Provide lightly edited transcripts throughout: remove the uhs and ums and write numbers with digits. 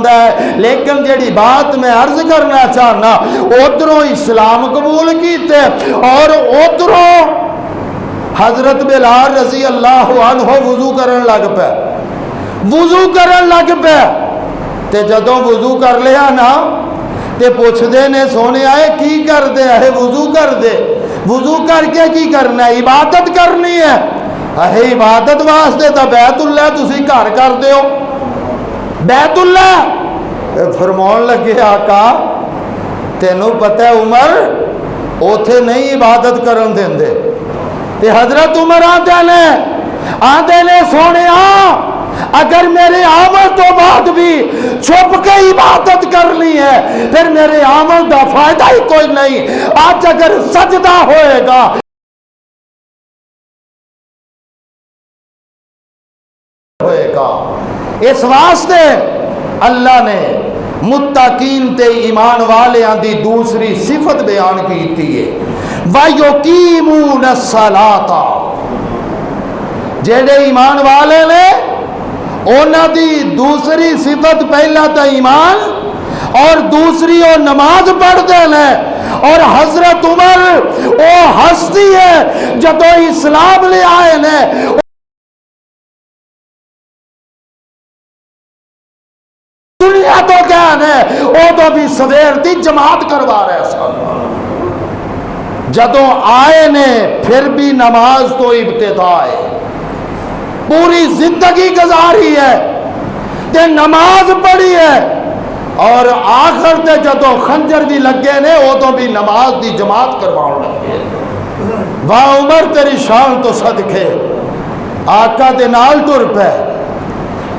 فرماؤندا ہے لیکن جڑی بات میں عرض کرنا چاہنا ادھروں اسلام قبول کیتے اور ادھروں حضرت بلال رضی اللہ عنہ وضو کرن لگ پے تے جدوں وضو کر لیا نا تے پوچھ دے نے سونے آئے کی کر دے ہے وضو کر دے وضو کر کے کی کرنا ہے عبادت کرنی ہے عبادت واسطے تا بیت اللہ تسی گھر کر دیو بیت اللہ فرماؤن لگے آقا تینوں پتہ ہے عمر اوتھے نہیں عبادت کرن دیندے تے حضرت عمر آندے نے سونے اگر میرے عمل تو بعد بھی چھپ کے عبادت کرنی ہے پھر میرے عمل دا فائدہ ہی کوئی نہیں آج اگر سجدہ ہوئے گا اس واسطے اللہ نے متقین تے ایمان والیاں دی دوسری صفت بیان کی ہے وَيُقِيمُونَ الصَّلَاةَ جیڑے ایمان والے نے اونا دی دوسری صفت پہلا تا ایمان اور دوسری او نماز پڑھتے ہیں اور حضرت عمر او ہستی ہے جدو اسلام لے آئے نے دنیا تو کیا ہے او تو بھی سویر دی جماعت کروا رہے سن جدوں آئے نے پھر بھی نماز تو ابتدا ہے پوری زندگی گزاری ہے تے نماز پڑھی ہے اور آخر تے جدوں خنجر بھی لگے نے وہ تو بھی نماز دی جماعت کرواؤں لگے واہ عمر تیری شان تو صدقے آقا دے نال ٹر پہ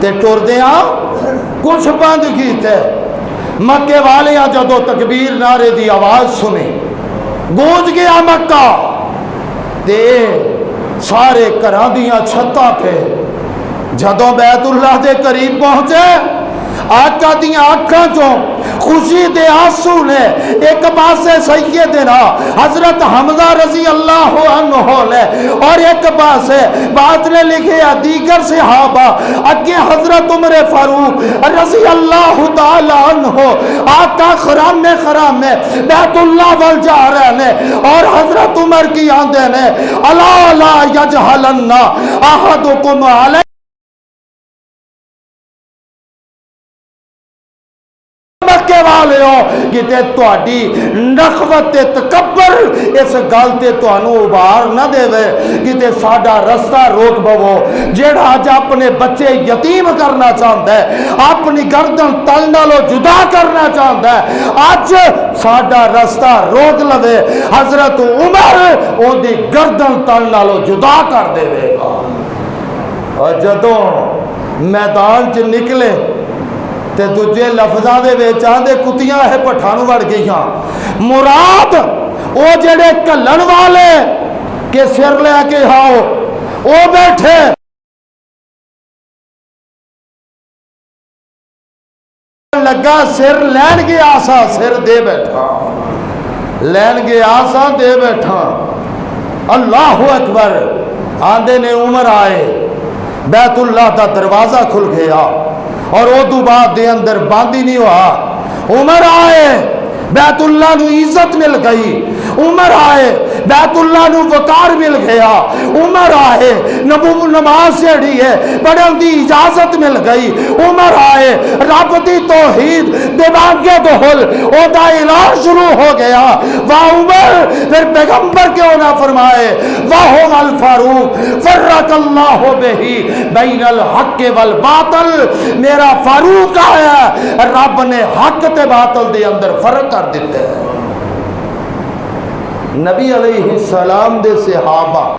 تے ٹر دیاں کچھ بند کیتے مکے والیاں جدوں تکبیر نعرے دی آواز سنی گونج گیا مکہ تے سارے گھراں دیاں چھتاں پہ جدوں بیت اللہ دے قریب پہنچے آقا دیاں آنکھاں چوں خوشی دے آنسو نے ایک پاسے سیدنا حضرت حمزہ رضی اللہ عنہ نے اور ایک پاسے بات نے لکھے دیگر صحابہ اگے حضرت عمر فاروق رضی اللہ تعالی عنہ آقا خرام میں بیت اللہ وال جا رہے نے اور حضرت عمر کی آندے نے الا لا یجہلن احدکم علی مکے والے ہو کتے توڑی نخوت تکبر اس گالتے تو انو ابار نہ دے وے کتے ساڑا رستہ روک بھو جیڑا آج اپنے بچے یتیم کرنا چاہتا ہے اپنی گردن تلنا لو جدا کرنا چاہتا ہے آج ساڑا رستہ روک لوے حضرت عمر ان دی گردن تلنا لو جدا کر دے وے گا اور جدوں میدان چ نکلے تے دجے لفظاں دے وچ آندے کتیاں ہے پٹھان وڑ گئیاں مراد او جڑے کلن والے کہ سر لے کے آؤ او بیٹھے لگا سر لین کے آسا سر دے بیٹھا لین کے آسا دے بیٹھا اللہ اکبر آندے نے عمر آئے بیت اللہ دا دروازہ کھل گیا اور او دو بعد دے اندر باندھی نہیں ہوا عمر آئے بیت اللہ نو عزت مل گئی عمر آئے بیت اللہ نو وقار مل گیا عمر آئے نماز جڑی ہے پڑھن دی اجازت مل گئی عمر آئے رب دی توحید دیوانگے دہل او دا اعلان شروع ہو گیا واہ عمر پھر پیغمبر کیوں نہ فرمائے واہ الفاروق فرق اللہ بہی بین الحق والباطل میرا فاروق آیا رب نے حق تے باطل دے اندر فرق کر دیتے ہیں نبی علیہ السلام دے صحابہ